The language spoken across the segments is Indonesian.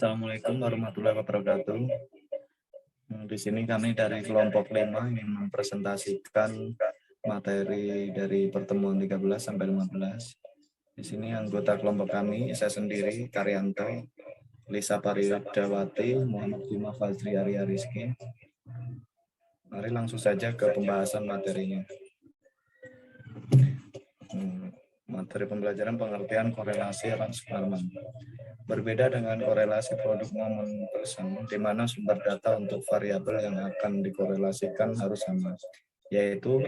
Assalamualaikum warahmatullahi wabarakatuh. Di sini kami dari kelompok 5 ingin mempresentasikan materi dari pertemuan 13 sampai 15. Di sini anggota kelompok kami, saya sendiri, Karyanto, Lisa Paridawati, Muhammad Bima Fazri Arya Rizky. Mari langsung saja ke pembahasan materinya. Materi pembelajaran pengertian korelasi Rans-Kallman. Berbeda dengan korelasi produk momen person, di mana sumber data untuk variabel yang akan dikorelasikan harus sama, yaitu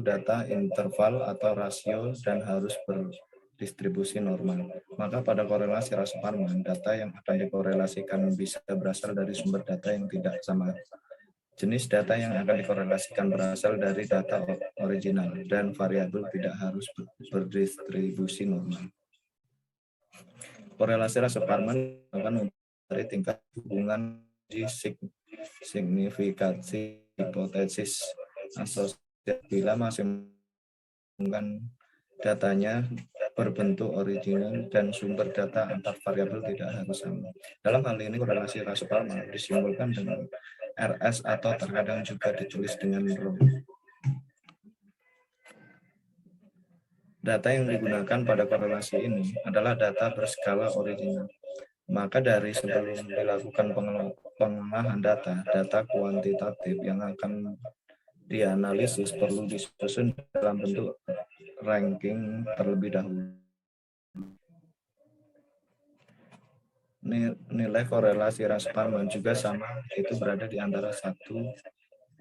data interval atau rasio dan harus berdistribusi normal. Maka pada korelasi Rans-Kallman, data yang akan dikorelasikan bisa berasal dari sumber data yang tidak sama. Jenis data yang akan dikorelasikan berasal dari data original dan variabel tidak harus berdistribusi normal. Korelasi Rans-Kallman akan mencari tingkat hubungan di signifikansi hipotesis asosiatif bila masing-masing datanya berbentuk original dan sumber data antar variabel tidak harus sama. Dalam hal ini korelasi Rans-Kallman disimbolkan dengan RS atau terkadang juga ditulis dengan rho. Data yang digunakan pada korelasi ini adalah data berskala original. Maka dari sebelum dilakukan pengolahan data kuantitatif yang akan dianalisis perlu disusun dalam bentuk ranking terlebih dahulu. Nilai korelasi Rans-Kallman juga sama, yaitu berada di antara 1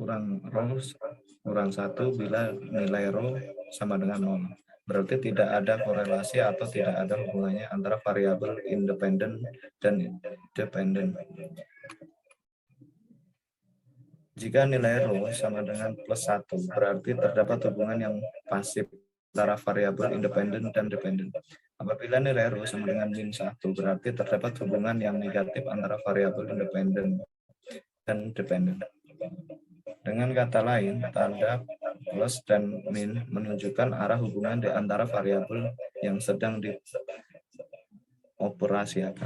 kurang rho kurang 1 bila nilai rho sama dengan 0. Berarti tidak ada korelasi atau tidak ada hubungannya antara variabel independen dan dependen. Jika nilai rho sama dengan plus 1, berarti terdapat hubungan yang pasif antara variabel independen dan dependen. Apabila nilai rho sama dengan min 1, berarti terdapat hubungan yang negatif antara variabel independen dan dependen. Dengan kata lain, tanda plus dan min menunjukkan arah hubungan di antara variabel yang sedang dioperasikan.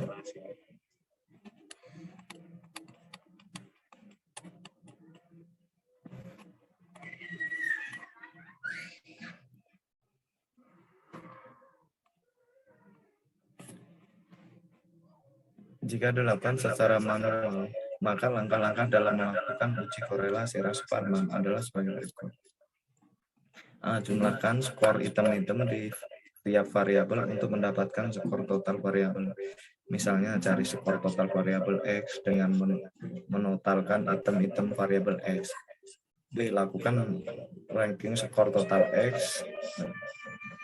Jika dilakukan secara manual, maka langkah-langkah dalam melakukan uji korelasi Rans-Kallman adalah sebagai berikut. Jumlahkan skor item-item di tiap variabel untuk mendapatkan skor total variabel. Misalnya cari skor total variabel X dengan menotalkan item-item variabel X. Dilakukan ranking skor total X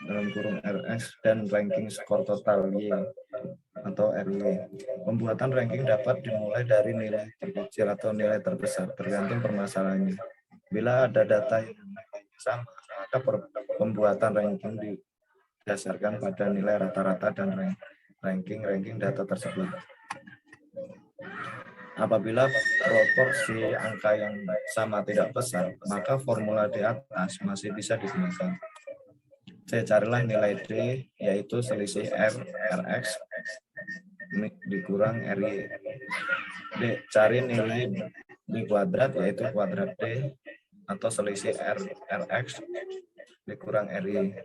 dalam kurung RX dan ranking skor total Y atau RY. Pembuatan ranking dapat dimulai dari nilai terkecil atau nilai terbesar, tergantung permasalahannya. Bila ada data yang sama, maka pembuatan ranking didasarkan pada nilai rata-rata dan ranking data tersebut. Apabila proporsi angka yang sama tidak besar, maka formula di atas masih bisa digunakan. Carilah nilai D, yaitu selisih RX dikurang RY. D, cari nilai D kuadrat, yaitu kuadrat D, atau selisih RX dikurang RY.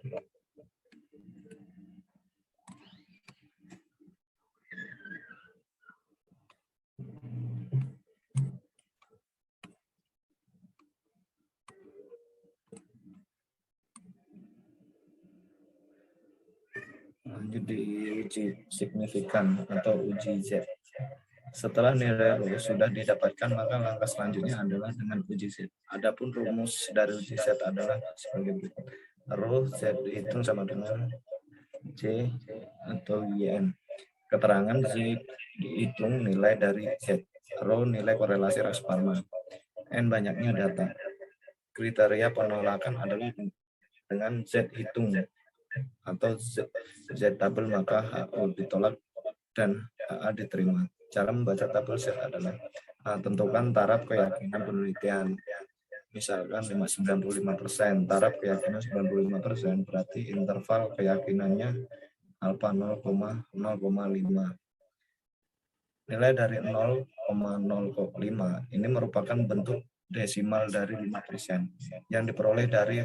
Lanjut di uji signifikan atau uji Z. Setelah nilai rho sudah didapatkan, maka langkah selanjutnya adalah dengan uji Z. Adapun rumus dari uji Z adalah sebagai berikut. Rho Z dihitung sama dengan J atau YN. Keterangan Z dihitung nilai dari Z. Rho nilai korelasi Rans-Kallman. N banyaknya data. Kriteria penolakan adalah dengan Z hitung atau Z tabel, maka HO ditolak dan HA diterima. Cara membaca tabel Z adalah tentukan taraf keyakinan penelitian. Misalkan 95%, taraf keyakinan 95%, berarti interval keyakinannya alfa 0,0,5. Nilai dari 0,05 ini merupakan bentuk desimal dari 5% yang diperoleh dari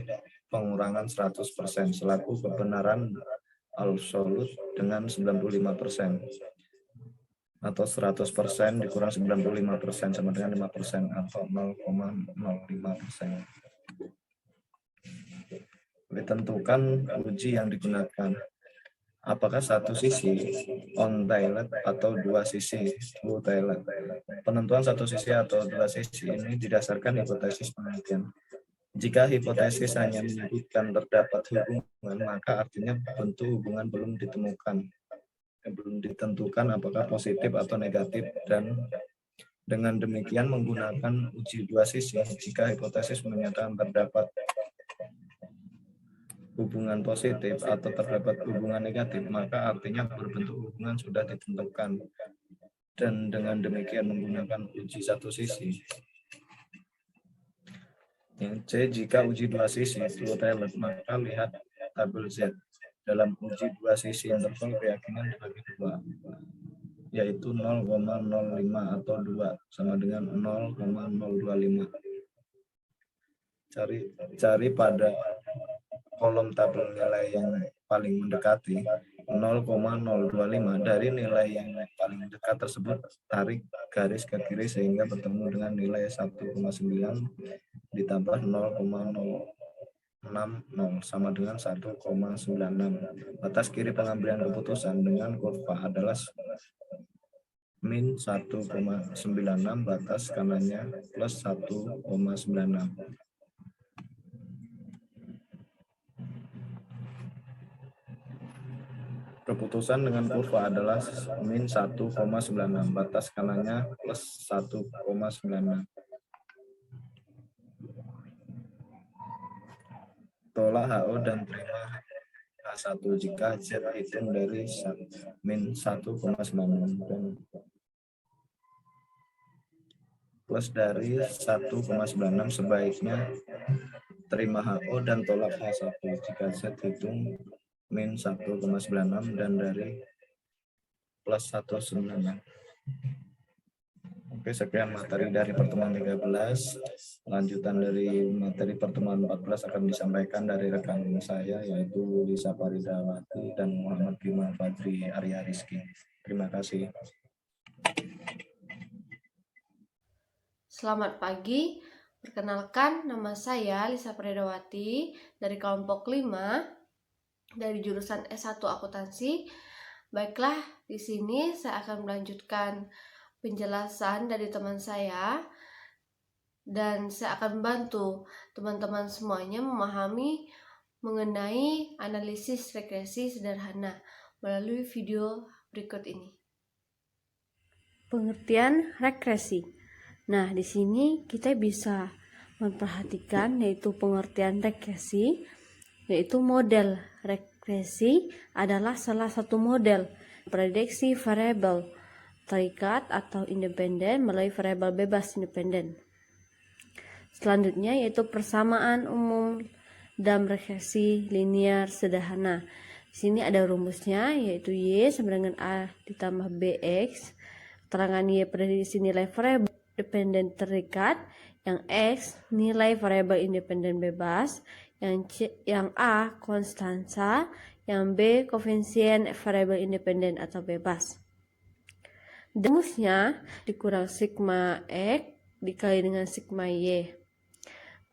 pengurangan 100% selaku kebenaran absolut dengan 95%, atau 100% dikurang 95% sama dengan 5% atau 0,05%. Ditentukan uji yang digunakan. Apakah satu sisi on-tiled atau dua sisi two-tiled? Penentuan satu sisi atau dua sisi ini didasarkan hipotesis penelitian. Jika hipotesis hanya menyebutkan terdapat hubungan, maka artinya bentuk hubungan belum ditemukan. Belum ditentukan apakah positif atau negatif, dan dengan demikian menggunakan uji dua sisi, jika hipotesis menyatakan terdapat hubungan positif atau terdapat hubungan negatif, maka artinya berbentuk hubungan sudah ditentukan. Dan dengan demikian menggunakan uji satu sisi. Yang C, jika uji dua sisi two-tiled, maka lihat tabel Z. Dalam uji dua sisi interval keyakinan dibagi dua, yaitu 0,05 atau 2 sama dengan 0,025. Cari pada kolom tabel nilai yang paling mendekati 0,025. Dari nilai yang paling dekat tersebut, tarik garis ke kiri sehingga bertemu dengan nilai 1,9 ditambah 0,060 sama dengan 1,96. Batas kiri pengambilan keputusan dengan kurva adalah min 1,96, batas kanannya plus 1,96. Keputusan dengan kurva adalah min 1,96, batas kanannya plus 1,96. Tolak HO dan terima H1 jika Z hitung dari min 1,96 dan plus dari 1,96, sebaiknya terima HO dan tolak H1 jika Z hitung min 1,96 dan dari plus 1,96. Oke, sekian materi dari pertemuan 13. Lanjutan dari materi pertemuan 14 akan disampaikan dari rekan saya, yaitu Lisa Paridawati dan Muhammad Bima Fadri Arya Rizky. Terima kasih. Selamat pagi, perkenalkan nama saya Lisa Paridawati dari kelompok 5 dari jurusan S1 Akuntansi. Baiklah, di sini saya akan melanjutkan penjelasan dari teman saya dan saya akan membantu teman-teman semuanya memahami mengenai analisis regresi sederhana melalui video berikut ini. Pengertian regresi. Nah, di sini kita bisa memperhatikan yaitu pengertian regresi, yaitu model regresi adalah salah satu model prediksi variabel terikat atau independen melalui variabel bebas independen. Selanjutnya yaitu persamaan umum dalam regresi linear sederhana. Di sini ada rumusnya, yaitu Y sama dengan A ditambah BX. Keterangan Y prediksi nilai variabel independen terikat, yang X nilai variabel independen bebas, yang A konstansa, yang B koefisien variabel independen atau bebas. Rumusnya dikurang sigma X dikali dengan sigma Y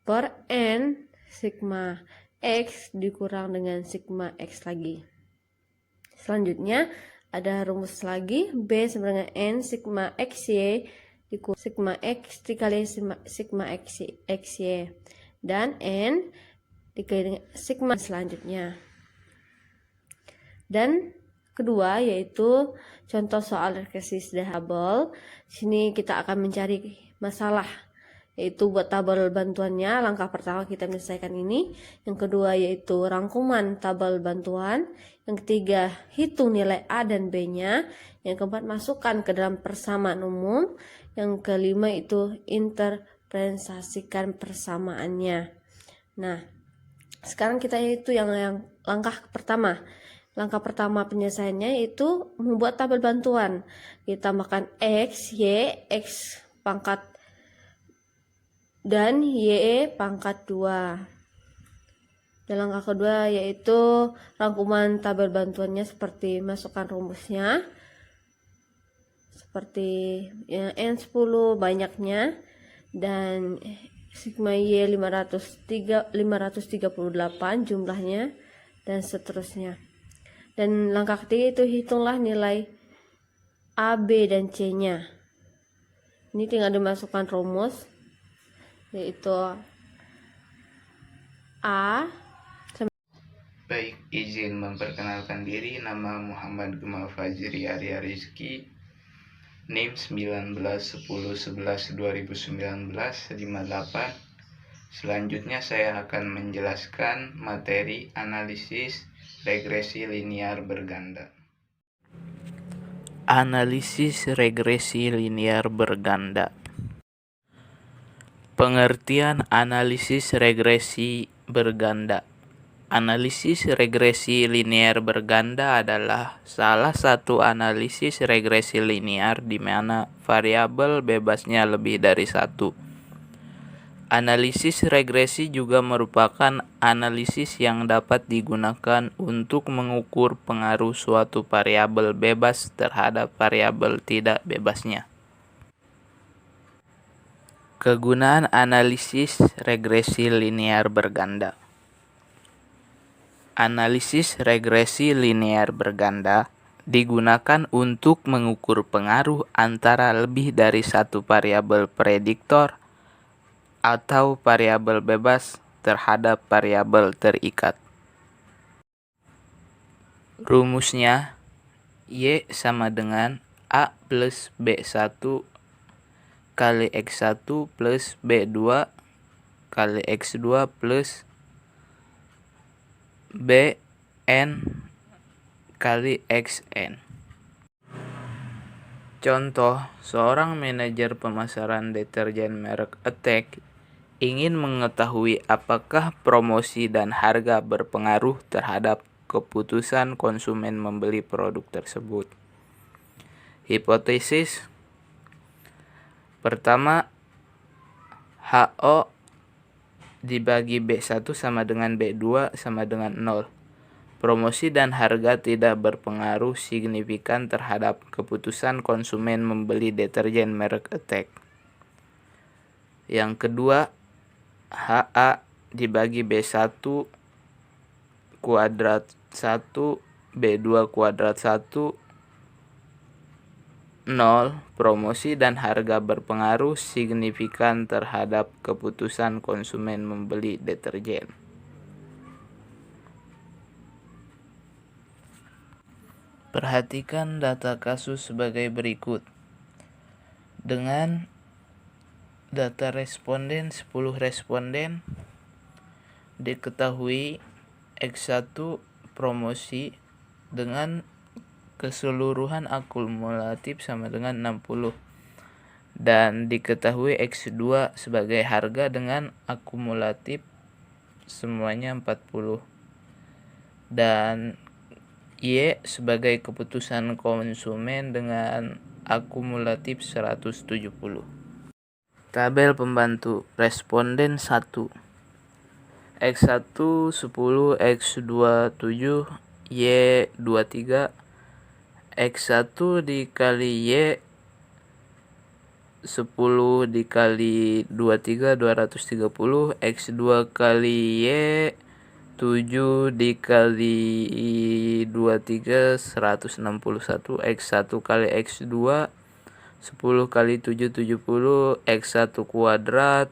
per N sigma X dikurang dengan sigma X lagi. Selanjutnya ada rumus lagi, B sama dengan N sigma XY dikurang sigma X dikali sigma XY, dan N dikali dengan sigma selanjutnya. Dan kedua yaitu contoh soal regresi sederhana. Sini kita akan mencari masalah, yaitu buat tabel bantuannya. Langkah pertama kita menyelesaikan ini. Yang kedua yaitu rangkuman tabel bantuan. Yang ketiga hitung nilai A dan B-nya. Yang keempat masukkan ke dalam persamaan umum. Yang kelima itu interpretasikan persamaannya. Nah, sekarang kita itu yang langkah pertama, Langkah pertama penyelesaiannya itu membuat tabel bantuan. Kita tambahkan X, Y, X pangkat dan Y pangkat 2. Dan langkah kedua yaitu rangkuman tabel bantuannya seperti masukkan rumusnya. Seperti ya, N10 banyaknya dan sigma Y 538 jumlahnya dan seterusnya. Dan langkah ketiga itu hitunglah nilai A, B, dan C-nya. Ini tinggal dimasukkan rumus, yaitu A. Baik, izin memperkenalkan diri. Nama Muhammad Gema Fajri Arya Rizky, NIM 191011201958. Selanjutnya saya akan menjelaskan materi analisis regresi linear berganda. Analisis regresi linear berganda. Pengertian analisis regresi berganda. Analisis regresi linear berganda adalah salah satu analisis regresi linear di mana variabel bebasnya lebih dari satu. Analisis regresi juga merupakan analisis yang dapat digunakan untuk mengukur pengaruh suatu variabel bebas terhadap variabel tidak bebasnya. Kegunaan analisis regresi linear berganda. Analisis regresi linear berganda digunakan untuk mengukur pengaruh antara lebih dari satu variabel prediktor atau variabel bebas terhadap variabel terikat. Rumusnya Y sama dengan A plus B1 kali X1 plus B2 kali X2 plus Bn kali Xn. Contoh, seorang manajer pemasaran deterjen merek Attack ingin mengetahui apakah promosi dan harga berpengaruh terhadap keputusan konsumen membeli produk tersebut. Hipotesis pertama, HO dibagi B1 sama dengan B2 sama dengan 0. Promosi dan harga tidak berpengaruh signifikan terhadap keputusan konsumen membeli deterjen merek Attack. Yang kedua, HA dibagi B1 kuadrat 1, B2 kuadrat 1, 0. Promosi dan harga berpengaruh signifikan terhadap keputusan konsumen membeli deterjen. Perhatikan data kasus sebagai berikut. Dengan data responden 10 responden, diketahui X1 promosi dengan keseluruhan akumulatif sama dengan 60 dan diketahui X2 sebagai harga dengan akumulatif semuanya 40 dan Y sebagai keputusan konsumen dengan akumulatif 170. Tabel pembantu responden 1. X1 10, X2 7, Y 23. X1 dikali Y 10 dikali 23 230. X2 kali Y 7 dikali 23 161. X1 kali X2 10 kali 7 70, X1 kuadrat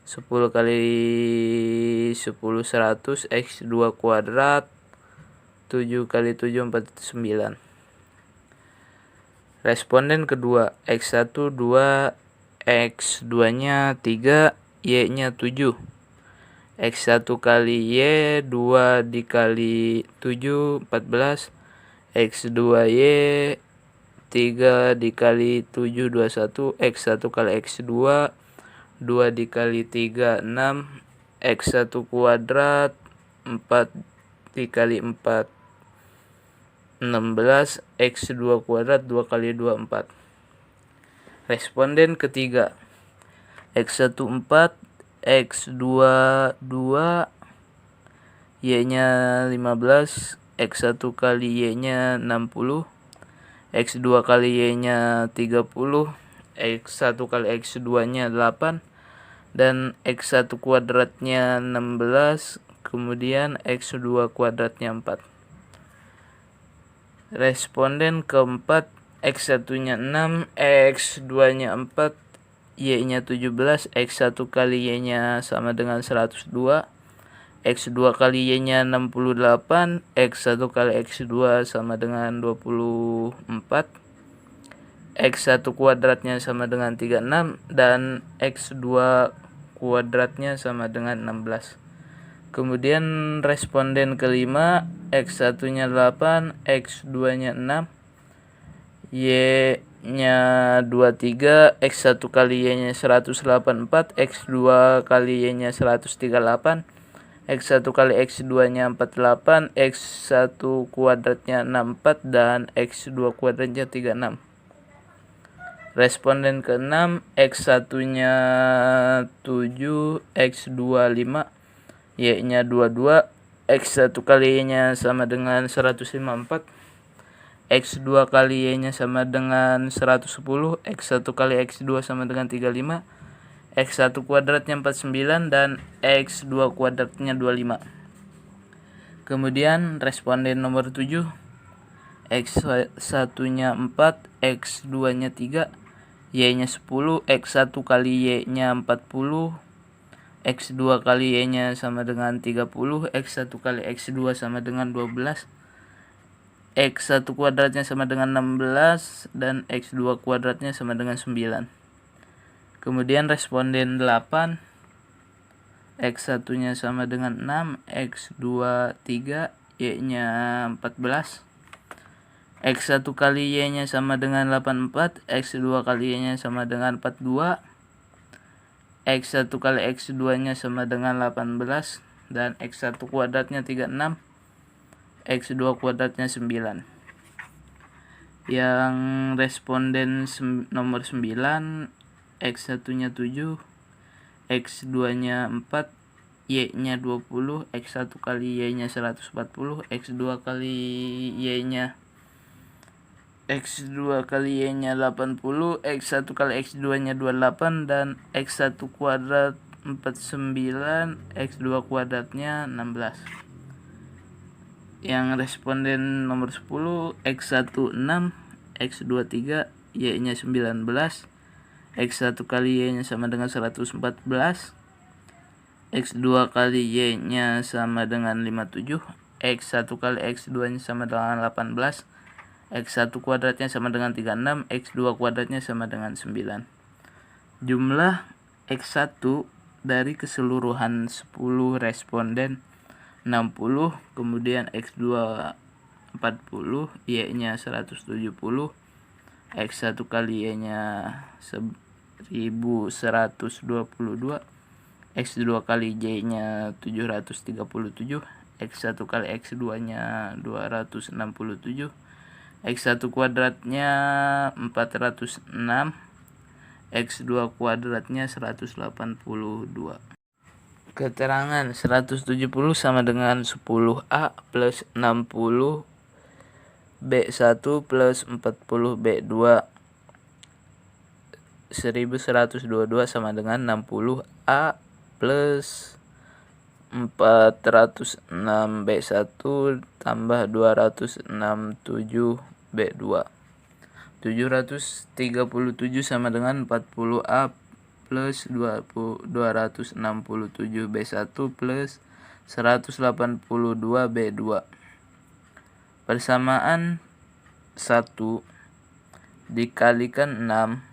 10 kali 10 100, X2 kuadrat 7 kali 7 49. Responden kedua, X1 2, X2 nya 3, Y nya 7. X1 kali Y 2 dikali 7 14, X2 Y 3 dikali 7 21, X1 kali X2 2 dikali 3 6, X1 kuadrat 4 dikali 4 16, X2 kuadrat 2 kali 2, 4. Responden ketiga, X1 4, X2 2, Y-nya 15, X1 kali Y-nya 60, X2 kali Y-nya 30, X1 kali X2-nya 8, dan X1 kuadratnya 16, kemudian X2 kuadratnya 4. Responden keempat, X1-nya 6, X2-nya 4, Y-nya 17, X1 kali Y-nya sama dengan 102, X2 kali Y-nya 68, X1 kali X2 sama dengan 24, X1 kuadratnya sama dengan 36, dan X2 kuadratnya sama dengan 16. Kemudian responden kelima, X1-nya 8, X2-nya 6, Y-nya 23, X1 kali Y-nya 184, X2 kali Y-nya 138, X1 kali X2-nya 48, X1 kuadratnya 64, dan X2 kuadratnya 36. Responden ke-6, X1-nya 7, X2 5, Y-nya 22, X1 kali Y-nya sama dengan 154, X2 kali Y-nya sama dengan 110, X1 kali X2 sama dengan 35, X1 kuadratnya 49, dan X2 kuadratnya 25. Kemudian responden nomor 7, X1-nya 4, X2-nya 3, Y-nya 10, X1 kali Y-nya 40, X2 kali Y-nya sama dengan 30, X1 kali X2 sama dengan 12, X1 kuadratnya sama dengan 16, dan X2 kuadratnya sama dengan 9. Kemudian responden 8, X1-nya sama dengan 6, X2 3, Y-nya 14, X1 kali Y-nya sama dengan 84, X2 kali Y-nya sama dengan 42, X1 kali X2-nya sama dengan 18, dan X1 kuadratnya 36, X2 kuadratnya 9. Yang responden nomor 9, X1-nya 7, X2-nya 4, Y-nya 20, X1 kali Y-nya 140, X2 kali Y-nya 80, X1 kali X2-nya 28, dan X1 kuadrat 49, X2 kuadratnya 16. Yang responden nomor 10, X1 6, X2 3, Y-nya 19, X1 kali Y-nya sama dengan 114, X2 kali Y-nya sama dengan 57, X1 kali X2-nya sama dengan 18, X1 kuadratnya sama dengan 36, X2 kuadratnya sama dengan 9. Jumlah X1 dari keseluruhan 10 responden 60, kemudian X2 40, Y-nya 170, X1 kali Y-nya 1122, X2 kali Y-nya 737, X1 kali X2-nya 267, X1 kuadratnya 406, X2 kuadratnya 182. Keterangan 170 sama dengan 10A plus 60 B1 plus 40 B2. 1122 sama dengan 60A plus 406 B1 tambah 267 B2. 737 sama dengan 40A plus 267 B1 plus 182 B2. Persamaan 1 dikalikan 6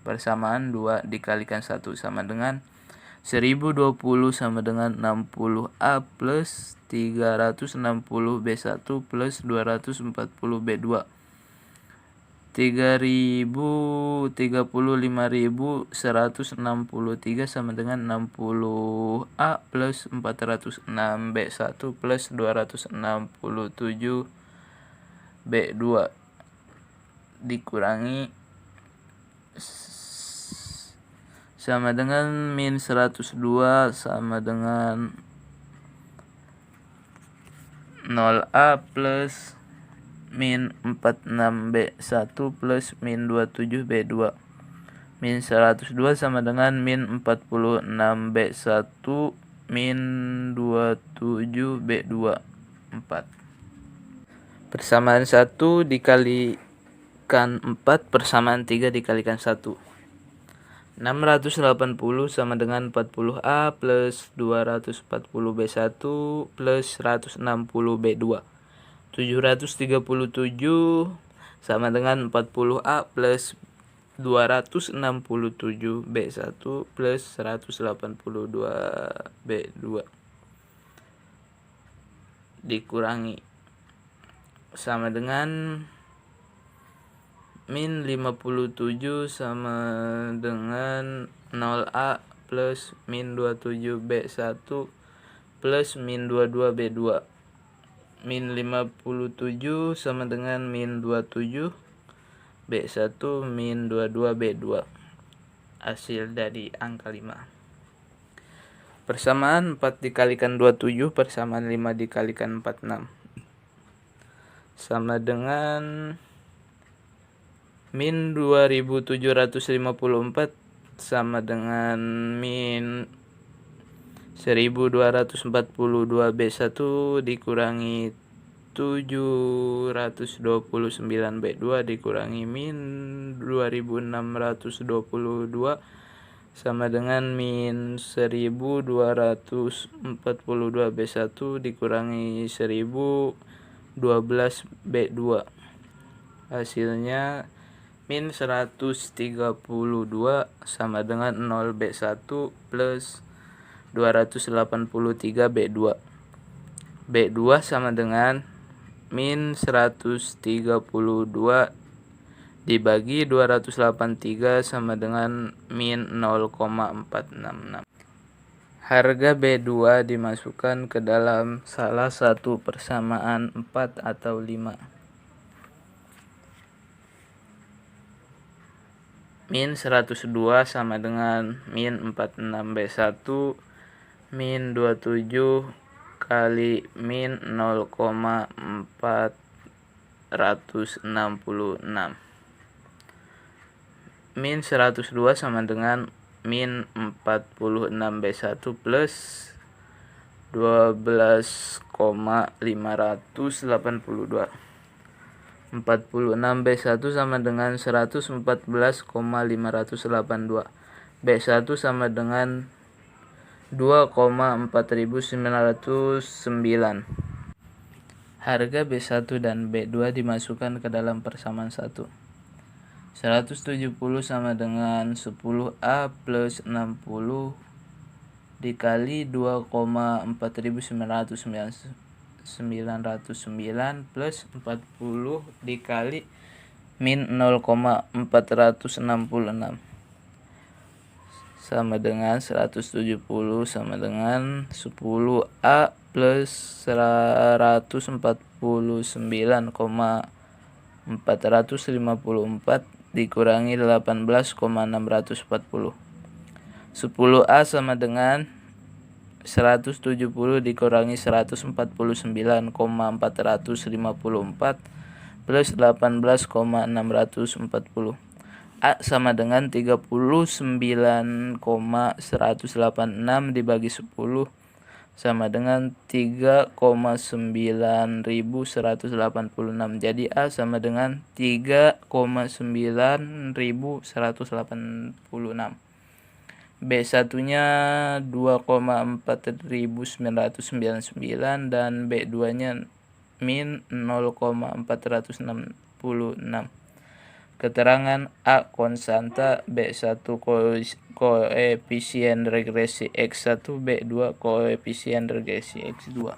persamaan 2 dikalikan 1 sama dengan 1020 sama dengan 60A plus 360 B1 plus 240 B2. 55.163 sama dengan 60A plus 406 B1 plus 267 B2 dikurangi sama dengan min 102 sama dengan 0A plus min 46B1 plus min 27B2. Min 102 sama dengan min 46B1 min 27B2 4. Persamaan 1 dikalikan 4 persamaan 3 dikalikan 1. 680 sama dengan 40A plus 240B1 plus 160B2. 737 sama dengan 40A plus 267B1 plus 182B2 dikurangi sama dengan min 57 sama dengan 0A plus min 27B1 plus min 22B2. Min 57 sama dengan min 27 B1 min 22 B2. Hasil dari angka 5. Persamaan 4 dikalikan 27 persamaan 5 dikalikan 46 sama dengan min 2754 sama dengan min 1242 B1 dikurangi 729 B2 dikurangi min 2622 sama dengan min 1242 B1 dikurangi 1012 B2. Hasilnya min 132 sama dengan 0 B1 plus 283 B2. B2 sama dengan min 132 dibagi 283 sama dengan min 0,466. Harga B2 dimasukkan ke dalam salah satu persamaan 4 atau 5. Min 102 sama dengan min 46B1 min 27 kali min 0,466. Min 102 sama dengan min 46B1 plus 12,582. 46B1 sama dengan 114,582. B1 sama dengan 2,4909. Harga B1 dan B2 dimasukkan ke dalam persamaan 1. 170 sama dengan 10A plus 60 dikali 2,4909 plus 40 dikali min 0,466 sama dengan 170 sama dengan 10A plus 149,454 dikurangi 18,640. 10A sama dengan 170 dikurangi 149,454 plus 18,640. A sama dengan 39,186 dibagi 10 sama dengan 3,9186. Jadi A sama dengan 3,9186. B1-nya 2,4999 dan B2-nya min 0,466. Keterangan A konstanta, B1 koefisien regresi X1, B2 koefisien regresi X2.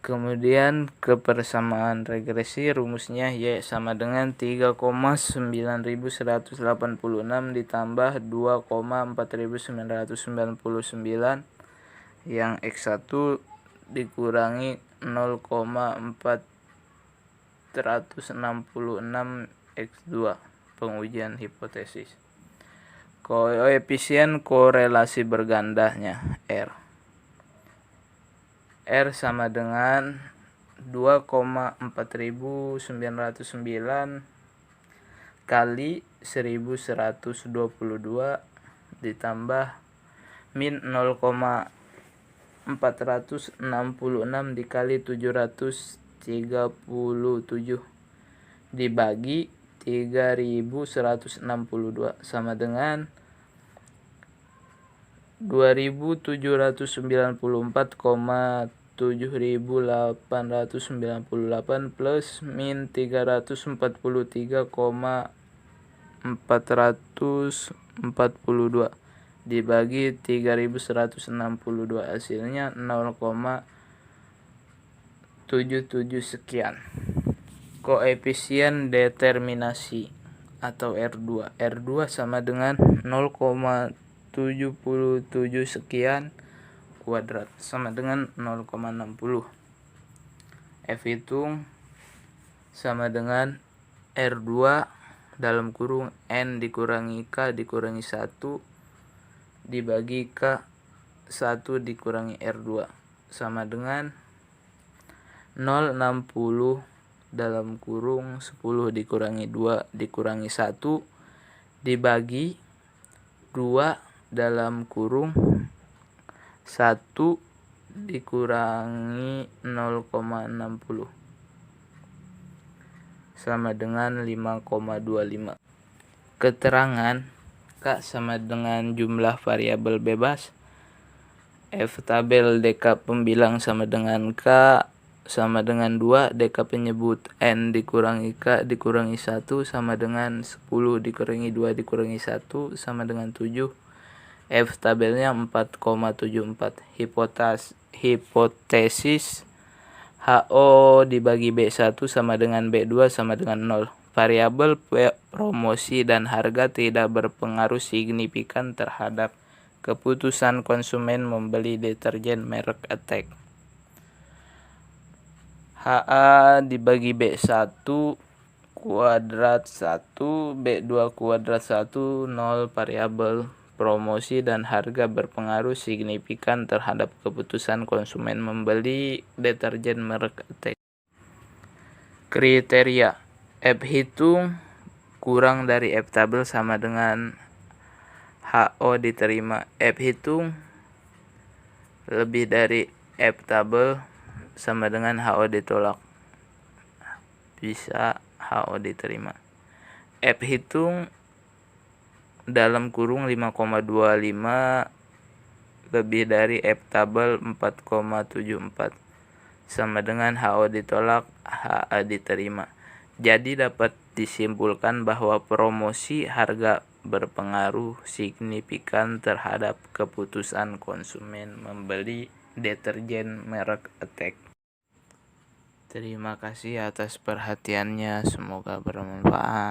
Kemudian ke persamaan regresi, rumusnya Y sama dengan 3,9186 ditambah 2,4999 yang X1 dikurangi 0,4 466x2. Pengujian hipotesis. Koefisien korelasi bergandanya R. R sama dengan 2,4909 kali 1122 ditambah min 0,466 dikali 737 dibagi 3162 sama dengan 2794,7898 plus min 343,442 dibagi 3162, hasilnya 0,77 sekian. Koefisien determinasi atau R2. R2 sama dengan 0,77 sekian kuadrat sama dengan 0,60. F hitung sama dengan R2 dalam kurung N dikurangi K dikurangi 1 dibagi K 1 dikurangi R2 sama dengan 0,60 dalam kurung 10 dikurangi 2 dikurangi 1 dibagi 2 dalam kurung 1 dikurangi 0,60 sama dengan 5,25. Keterangan K sama dengan jumlah variabel bebas. F tabel DK pembilang sama dengan K sama dengan 2, DK penyebut N dikurangi K dikurangi 1 sama dengan 10 dikurangi 2 dikurangi 1 sama dengan 7. F tabelnya 4,74. Hipotesis HO dibagi B1 sama dengan B2 sama dengan 0. Variabel promosi dan harga tidak berpengaruh signifikan terhadap keputusan konsumen membeli deterjen merek Attack. HA dibagi B1 kuadrat 1 B2 kuadrat 1 0. Variabel promosi dan harga berpengaruh signifikan terhadap keputusan konsumen membeli deterjen merek Attack. Kriteria F hitung kurang dari F tabel sama dengan HO diterima. F hitung lebih dari F tabel sama dengan HO ditolak. Bisa HO diterima. F hitung dalam kurung 5,25 lebih dari F tabel 4,74 sama dengan HO ditolak, HA diterima. Jadi dapat disimpulkan bahwa promosi harga berpengaruh signifikan terhadap keputusan konsumen membeli deterjen merek Attack. Terima kasih atas perhatiannya, semoga bermanfaat.